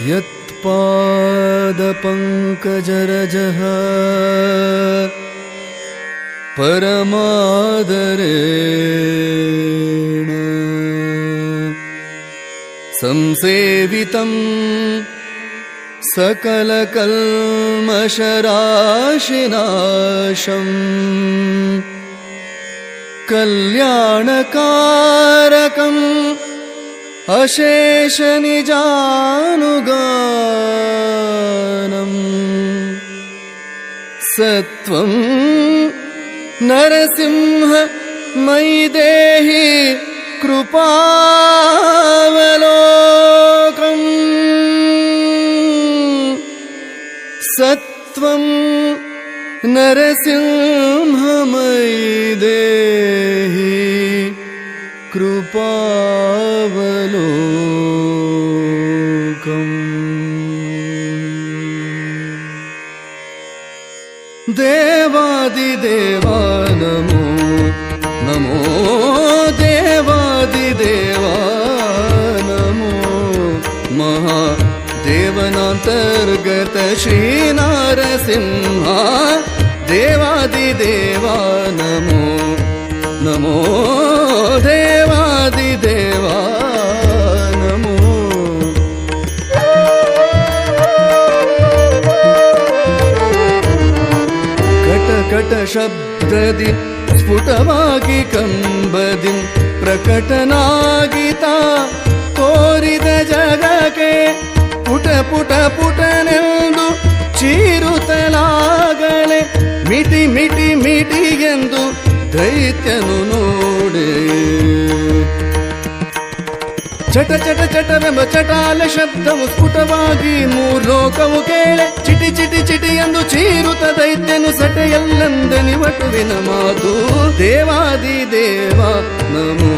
ಯತ್ಪಾದಪಂಕಜರಜಃ ಪರಮಾದರೇಣ ಸಂಸೇವಿತಂ ಸಕಲಕಲ್ಮಷರಾಶಿನಾಶಂ ಕಲ್ಯಾಣಕಾರಕಂ ಅಶೇಷ ನಿಜಾನುಗಾನಂ ಸತ್ವಂ ನರಸಿಂಹ ಮಯಿ ದೇಹಿ ಕೃಪಾವಲೋಕಂ ಸತ್ವಂ ನರಸಿಂಹ ಮಯಿ ದೇಹಿ ಕೃಪಾವಲೋಕಂ. ದೇವಾದಿದೇವಾ ನಮೋ ನಮೋ ದೇವಾದಿದೇವಾ ನಮೋ ಮಹಾದೇವನಾಂತರ್ಗತ ಶ್ರೀನಾರಸಿಂಹ ದೇವಾದಿದೇವಾ ನಮೋ ನಮೋ ದೇವಾದಿದೇವಾ ನಮೋ. ಕಟ ಕಟ ಶಬ್ದದಿ ಸ್ಫುಟವಾಗಿ ಕಂಬದಿ ಪ್ರಕಟನಾಗಿತ ತೋರಿದ ಜಗಕ್ಕೆ ಪುಟ ಪುಟ ಪುಟನೆಂದು ಚೀರುತ್ತಲಾಗಲೇ ಮಿಟಿ ಮಿಟಿ ಮಿಟಿ ಎಂದು ದೈತ್ಯನು ನೋಡೆ. ಚಟ ಚಟ ಚಟವೆಂಬ ಚಟಾಲ ಶಬ್ದವು ಸ್ಫುಟವಾಗಿ ಮೂರ್ಲೋಕವು ಕೇಳೆ ಚಿಟಿ ಚಿಟಿ ಚಿಟಿ ಎಂದು ಚೀರುತ್ತ ದೈತ್ಯನು ಸಟೆಯಲ್ಲಂದನಿ ವಟುವಿನ ಮಾತು. ದೇವಾದಿದೇವ ನಮೋ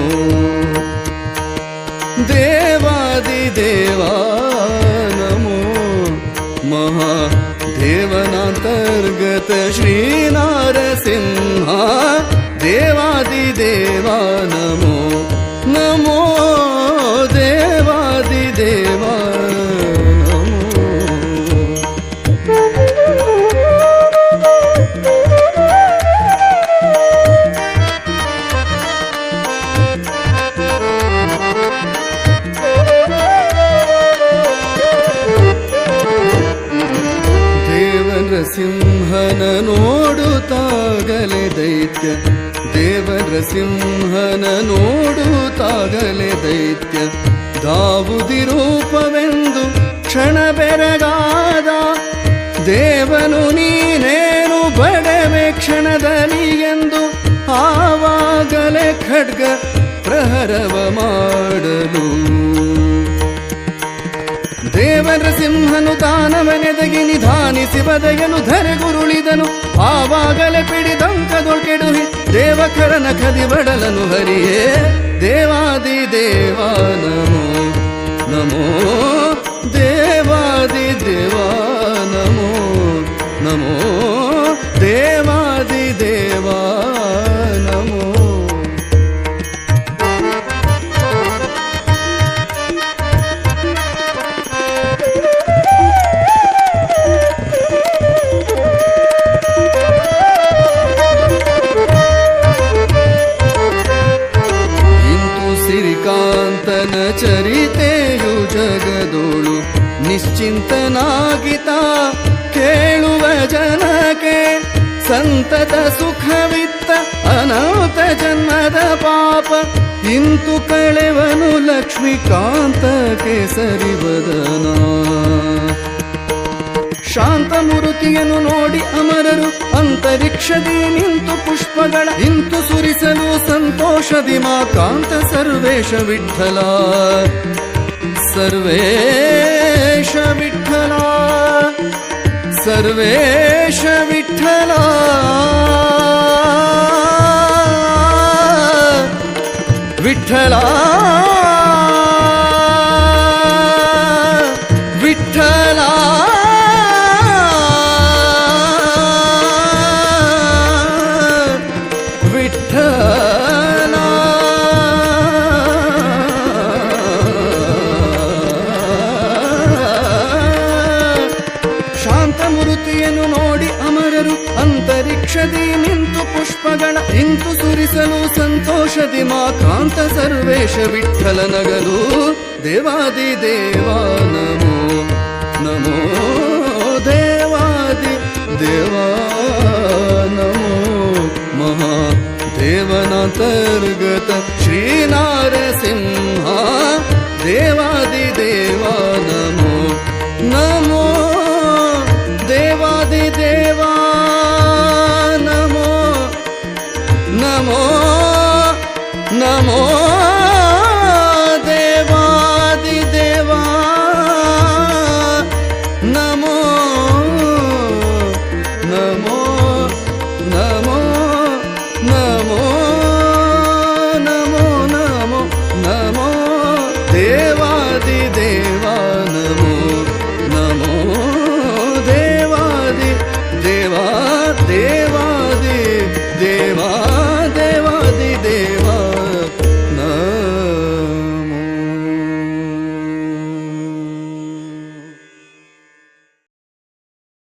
ದೇವಾದಿದೇವ ನಮೋ ಮಹಾದೇವನಾಂತರ್ಗತ ಶ್ರೀನಾರಸಿಂಹ ದೇವಾದಿದೇವ ನಮೋ ನಮೋ ದೇವಾದಿದೇವ ನಮೋ. ದೇವನರಸಿಂಹನ ನೋಡುತ್ತಾಗಲೇ ದೈತ್ಯ ದೇವನರಸಿಂಹನ ನೋಡುತ್ತಾಗಲೇ ದೈತ್ಯ ದಾವುದಿ ರೂಪವೆಂದು ಕ್ಷಣ ಬೆರಗಾದ. ದೇವನು ನೀನೇನು ಬಡವೆ ಕ್ಷಣದಲ್ಲಿ ಎಂದು ಆವಾಗಲೇ ಖಡ್ಗ ಪ್ರಹರವ ಮಾಡಲು ದೇವನರಸಿಂಹನು ತಾನವನೆದಗಿ ನಿಧಾನಿಸಿ ಬದೆಯನು ಧರೆಗುರುಳಿದನು. ಆವಾಗಲೇ ಪಿಡಿದಂಕದೊಳ್ಕೆಡುಹಿ ದೇವಕರನ ಕದಿಬಡಲನು ಹರಿಯೇ. ದೇವಾದಿದೇವ ನಮೋ ನಮೋ ದೇವಾದಿದೇವ ನಮೋ ನಮೋ ದೇವಾದಿದೇವ ನಮೋ. ಚರಿತೆಯು ಜಗದೋಳು ನಿಶ್ಚಿಂತನಾಗಿತ ಕೇಳುವ ಜನಕ್ಕೆ ಸಂತತ ಸುಖವಿತ್ತ ಅನಂತ ಜನ್ಮದ ಪಾಪ ಇಂತು ಕಳೆವನು ಲಕ್ಷ್ಮೀಕಾಂತ ಕೇಸರಿ ವದನ. ಶಾಂತ ಮೂರುತಿಯನ್ನು ನೋಡಿ ಅಮರರು ಅಂತರಿಕ್ಷದಿ ನಿಂತು ಪುಷ್ಪಗಳ ಇಂತು ಸುರಿಸಲು ಸಂತೋಷದಿ ಮಾ ಕಾಂತ ಸರ್ವೇಶ ವಿಠಲ ಸರ್ವೇಶ ವಿಠಲ ಸರ್ವೇಶ ವಿಠಲ ವಿಠಲ ವಿಠಲ ವೇಷದಿ ನಿಂತು ಪುಷ್ಪಗಳ ಇಂತು ಸುರಿಸಲು ಸಂತೋಷದಿ ಮಾ ಕಾಂತ ಸರ್ವೇಶ ವಿಠ್ಠಲ ನಗಲು ದೇವಾದಿ ದೇವ ನಮೋ ನಮೋ ದೇವಾದಿ ದೇವ ನಮೋ ಮಹಾ ದೇವನಾಂತರ್ಗತ ಶ್ರೀನಾರಸಿಂಹ ದೇವಾದಿ ದೇವ ನಮೋ ನಮೋ ದೇವಾದಿ ದೇವ ನಮೋ ನಮೋ ನಮೋ